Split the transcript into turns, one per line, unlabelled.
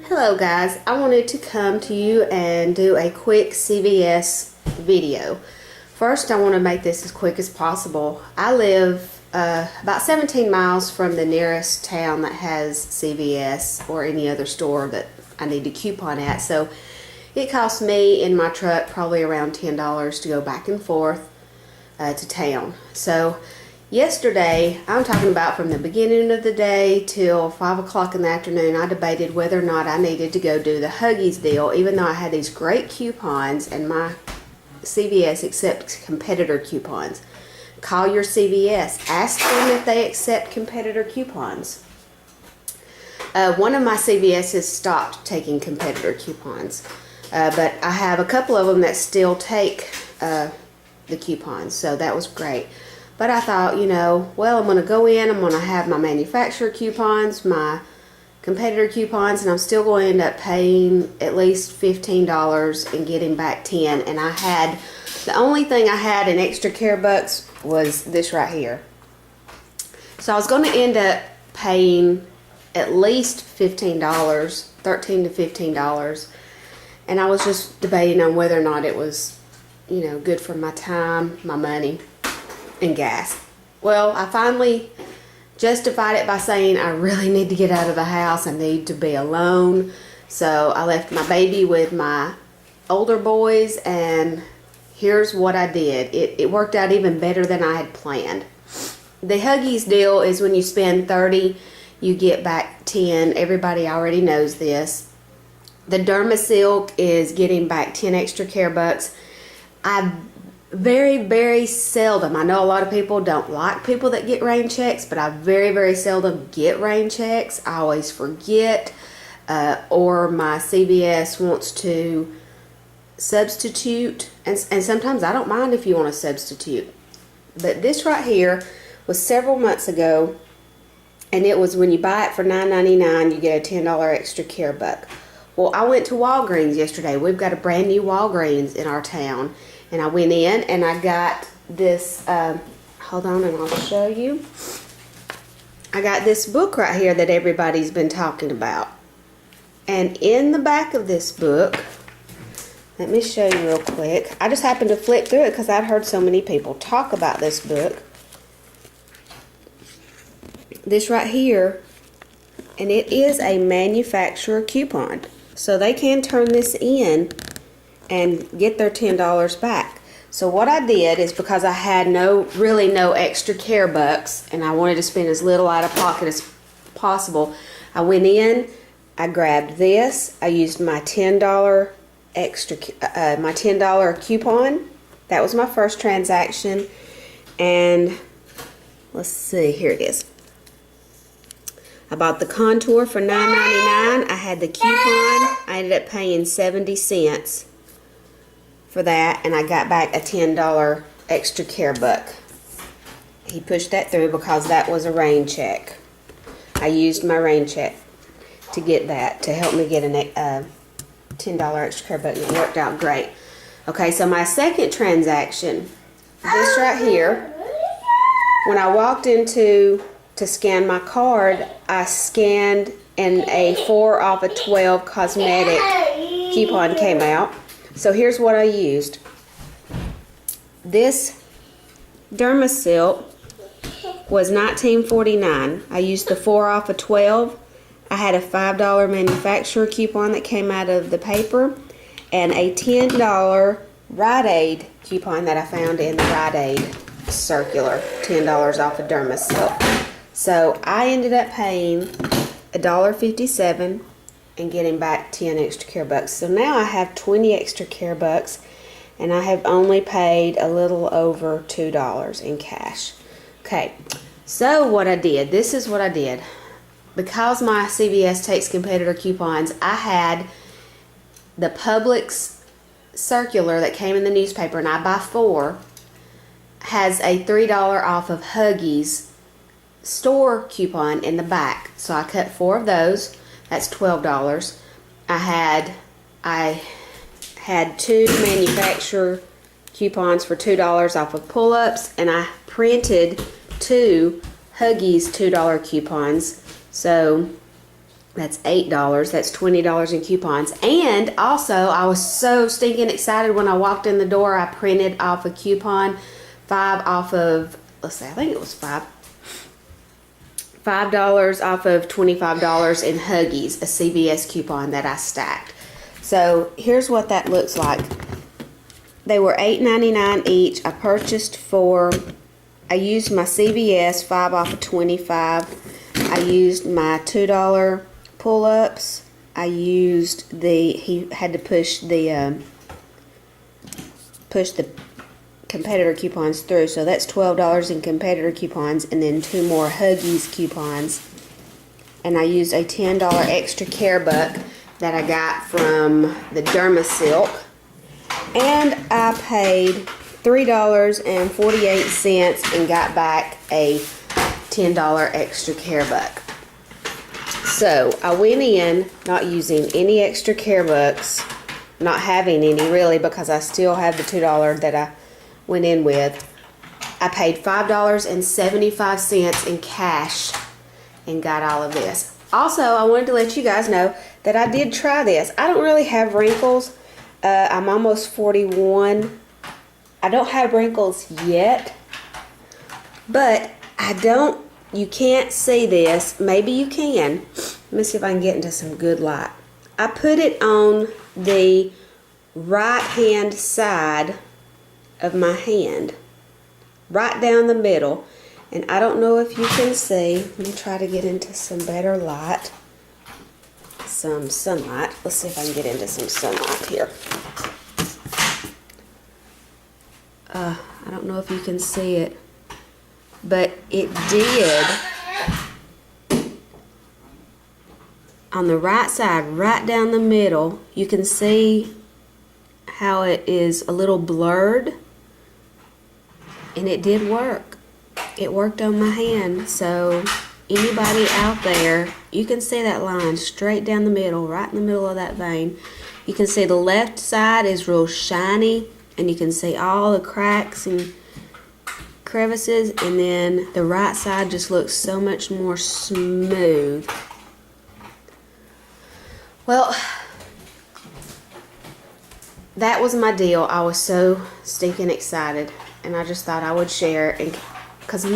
Hello guys, I wanted to come to you and do a quick CVS video. First, I want to make this as quick as possible. I live about 17 miles from the nearest town that has CVS or any other store that I need to coupon at. So it costs me in my truck probably around $10 to go back and forth to town. So yesterday, I'm talking about from the beginning of the day till 5 o'clock in the afternoon, I debated whether or not I needed to go do the Huggies deal, even though I had these great coupons and my CVS accepts competitor coupons. Call your CVS. Ask them if they accept competitor coupons. One of my CVS's stopped taking competitor coupons, but I have a couple of them that still take the coupons, so that was great. But I thought, well, I'm going to go in, I'm going to have my manufacturer coupons, my competitor coupons, and I'm still going to end up paying at least $15 and getting back $10. And the only thing I had in extra care bucks was this right here. So I was going to end up paying at least $15, $13 to $15. And I was just debating on whether or not it was, good for my time, my money, and gas. Well, I finally justified it by saying I really need to get out of the house. I need to be alone. So I left my baby with my older boys, and here's what I did. It worked out even better than I had planned. The Huggies deal is when you spend $30, you get back $10. Everybody already knows this. The Dermasilk is getting back 10 extra care bucks. I very, very seldom. I know a lot of people don't like people that get rain checks, but I very, very seldom get rain checks. I always forget, or my CVS wants to substitute, and sometimes I don't mind if you want to substitute. But this right here was several months ago, and it was when you buy it for $9.99, you get a $10 extra care buck. Well, I went to Walgreens yesterday. We've got a brand new Walgreens in our town. And I went in and I got this, hold on and I'll show you. I got this book right here that everybody's been talking about. And in the back of this book, let me show you real quick. I just happened to flip through it because I'd heard so many people talk about this book. This right here, and it is a manufacturer coupon. So they can turn this in and get their $10 back. So what I did is, because I had really no extra care bucks and I wanted to spend as little out of pocket as possible, I went in, I grabbed this, I used my $10 extra, my $10 coupon. That was my first transaction, and let's see, here it is. I bought the contour for $9.99. I had the coupon. I ended up paying 70 cents. For that, and I got back a $10 extra care buck. He pushed that through because that was a rain check. I used my rain check to get that, to help me get a $10 extra care buck, and it worked out great. Okay, so my second transaction, this right here, when I walked to scan my card, I scanned and a 4 off of 12 cosmetic coupon came out. So here's what I used. This Dermasilk was $19.49. I used the 4 off of 12. I had a $5 manufacturer coupon that came out of the paper, and a $10 Rite Aid coupon that I found in the Rite Aid circular, $10 off of Dermasilk. So I ended up paying $1.57 and getting back 10 extra care bucks. So now I have 20 extra care bucks, and I have only paid a little over $2 in cash. Okay, so what I did, this is what I did. Because my CVS takes competitor coupons, I had the Publix circular that came in the newspaper, and I buy 4, has a $3 off of Huggies store coupon in the back. So I cut 4 of those. That's $12. I had 2 manufacturer coupons for $2 off of pull-ups, and I printed 2 Huggies $2 coupons. So That's $8. That's $20 in coupons. And also, I was so stinking excited when I walked in the door. I printed off a coupon, 5 off of, let's see, I think it was $5 off of $25 in Huggies, a CVS coupon that I stacked. So here's what that looks like. They were $8.99 each. I purchased 4. I used my CVS 5 off of 25. I used my $2 pull-ups. I used he had to push the competitor coupons through, so that's $12 in competitor coupons, and then 2 more Huggies coupons. And I used a $10 extra care buck that I got from the Dermasilk, and I paid $3.48 and got back a $10 extra care buck. So I went in not using any extra care bucks, not having any really, because I still have the $2 that I went in with. I paid $5.75 in cash and got all of this. Also, I wanted to let you guys know that I did try this. I don't really have wrinkles. I'm almost 41. I don't have wrinkles yet, but you can't see this. Maybe you can. Let me see if I can get into some good light. I put it on the right hand side of my hand, right down the middle, and I don't know if you can see. Let me try to get into some better light, some sunlight. Let's see if I can get into some sunlight here. I don't know if you can see it, but it did on the right side, right down the middle. You can see how it is a little blurred, and it did work. It worked on my hand. So anybody out there, you can see that line straight down the middle, right in the middle of that vein. You can see the left side is real shiny, and you can see all the cracks and crevices, and then the right side just looks so much more smooth. Well, that was my deal. I was so stinking excited, and I just thought I would share, because